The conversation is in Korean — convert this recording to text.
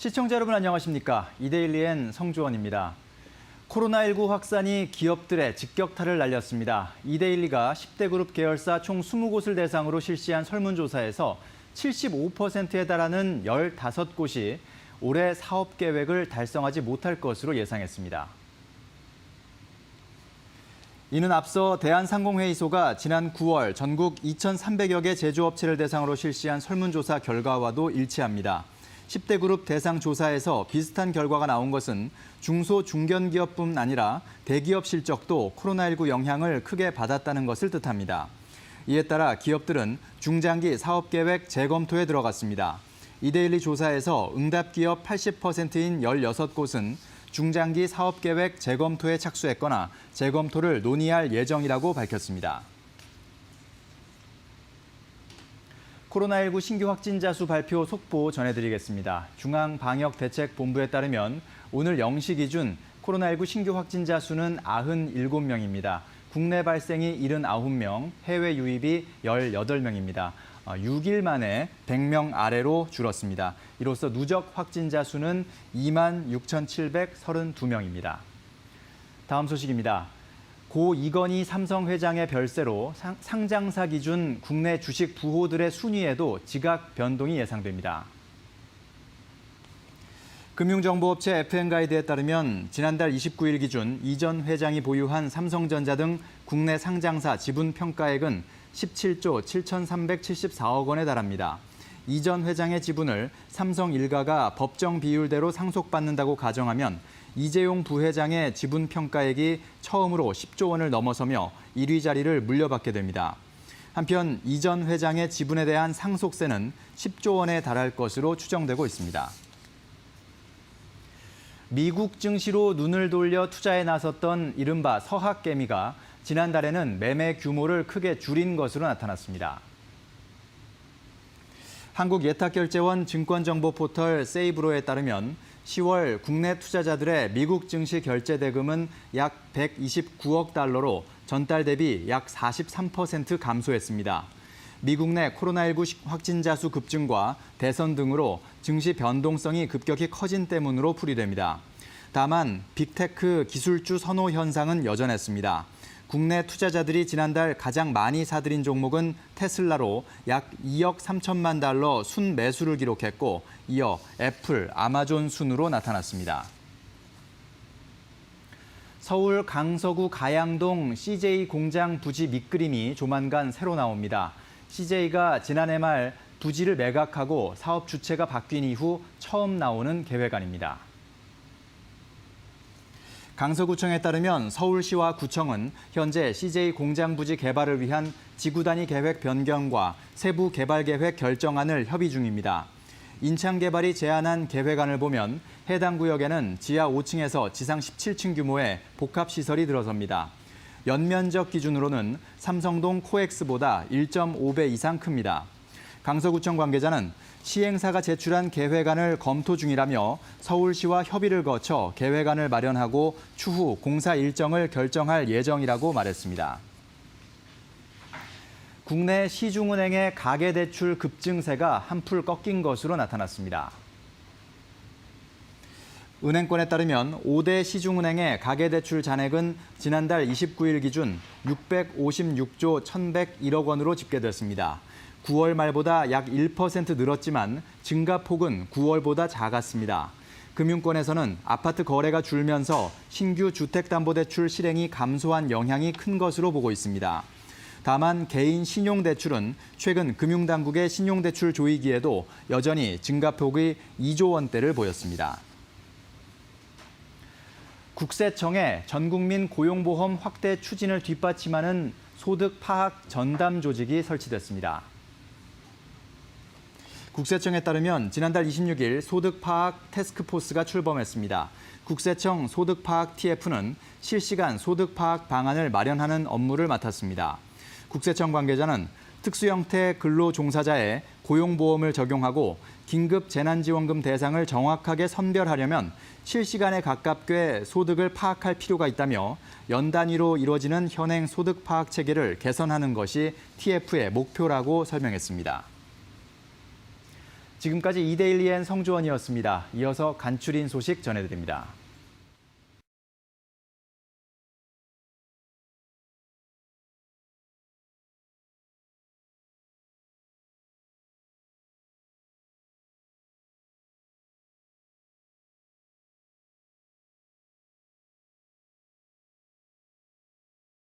시청자 여러분 안녕하십니까? 이데일리엔 성주원입니다. 코로나19 확산이 기업들의 직격탄을 날렸습니다. 이데일리가 10대 그룹 계열사 총 20곳을 대상으로 실시한 설문조사에서 75%에 달하는 15곳이 올해 사업 계획을 달성하지 못할 것으로 예상했습니다. 이는 앞서 대한상공회의소가 지난 9월 전국 2,300여 개 제조업체를 대상으로 실시한 설문조사 결과와도 일치합니다. 10대 그룹 대상 조사에서 비슷한 결과가 나온 것은 중소 중견기업뿐 아니라 대기업 실적도 코로나19 영향을 크게 받았다는 것을 뜻합니다. 이에 따라 기업들은 중장기 사업계획 재검토에 들어갔습니다. 이데일리 조사에서 응답기업 80%인 16곳은 중장기 사업계획 재검토에 착수했거나 재검토를 논의할 예정이라고 밝혔습니다. 코로나19 신규 확진자 수 발표 속보 전해드리겠습니다. 중앙방역대책본부에 따르면 오늘 0시 기준 코로나19 신규 확진자 수는 97명입니다. 국내 발생이 79명, 해외 유입이 18명입니다. 6일 만에 100명 아래로 줄었습니다. 이로써 누적 확진자 수는 26,732명입니다. 다음 소식입니다. 고 이건희 삼성 회장의 별세로 상장사 기준 국내 주식 부호들의 순위에도 지각 변동이 예상됩니다. 금융정보업체 FN가이드에 따르면 지난달 29일 기준 이 전 회장이 보유한 삼성전자 등 국내 상장사 지분 평가액은 17조 7,374억 원에 달합니다. 이 전 회장의 지분을 삼성 일가가 법정 비율대로 상속받는다고 가정하면 이재용 부회장의 지분 평가액이 처음으로 10조 원을 넘어서며 1위 자리를 물려받게 됩니다. 한편 이 전 회장의 지분에 대한 상속세는 10조 원에 달할 것으로 추정되고 있습니다. 미국 증시로 눈을 돌려 투자에 나섰던 이른바 서학개미가 지난달에는 매매 규모를 크게 줄인 것으로 나타났습니다. 한국예탁결제원 증권정보 포털 세이브로에 따르면 10월 국내 투자자들의 미국 증시 결제 대금은 약 129억 달러로 전달 대비 약 43% 감소했습니다. 미국 내 코로나19 확진자 수 급증과 대선 등으로 증시 변동성이 급격히 커진 때문으로 풀이됩니다. 다만 빅테크 기술주 선호 현상은 여전했습니다. 국내 투자자들이 지난달 가장 많이 사들인 종목은 테슬라로 약 2억 3천만 달러 순매수를 기록했고 이어 애플, 아마존 순으로 나타났습니다. 서울 강서구 가양동 CJ 공장 부지 밑그림이 조만간 새로 나옵니다. CJ가 지난해 말 부지를 매각하고 사업 주체가 바뀐 이후 처음 나오는 계획안입니다. 강서구청에 따르면 서울시와 구청은 현재 CJ 공장 부지 개발을 위한 지구 단위 계획 변경과 세부 개발 계획 결정안을 협의 중입니다. 인창 개발이 제안한 계획안을 보면 해당 구역에는 지하 5층에서 지상 17층 규모의 복합시설이 들어섭니다. 연면적 기준으로는 삼성동 코엑스보다 1.5배 이상 큽니다. 강서구청 관계자는 시행사가 제출한 계획안을 검토 중이라며 서울시와 협의를 거쳐 계획안을 마련하고 추후 공사 일정을 결정할 예정이라고 말했습니다. 국내 시중은행의 가계대출 급증세가 한풀 꺾인 것으로 나타났습니다. 은행권에 따르면 5대 시중은행의 가계대출 잔액은 지난달 29일 기준 656조 1,101억 원으로 집계됐습니다. 9월 말보다 약 1% 늘었지만 증가폭은 9월보다 작았습니다. 금융권에서는 아파트 거래가 줄면서 신규 주택담보대출 실행이 감소한 영향이 큰 것으로 보고 있습니다. 다만 개인 신용대출은 최근 금융당국의 신용대출 조이기에도 여전히 증가폭이 2조 원대를 보였습니다. 국세청에 전국민 고용보험 확대 추진을 뒷받침하는 소득 파악 전담 조직이 설치됐습니다. 국세청에 따르면 지난달 26일 소득 파악 태스크포스가 출범했습니다. 국세청 소득 파악 TF는 실시간 소득 파악 방안을 마련하는 업무를 맡았습니다. 국세청 관계자는 특수 형태 근로 종사자의 고용보험을 적용하고 긴급 재난지원금 대상을 정확하게 선별하려면 실시간에 가깝게 소득을 파악할 필요가 있다며 연 단위로 이루어지는 현행 소득 파악 체계를 개선하는 것이 TF의 목표라고 설명했습니다. 지금까지 이데일리엔 성주원이었습니다. 이어서 간추린 소식 전해드립니다.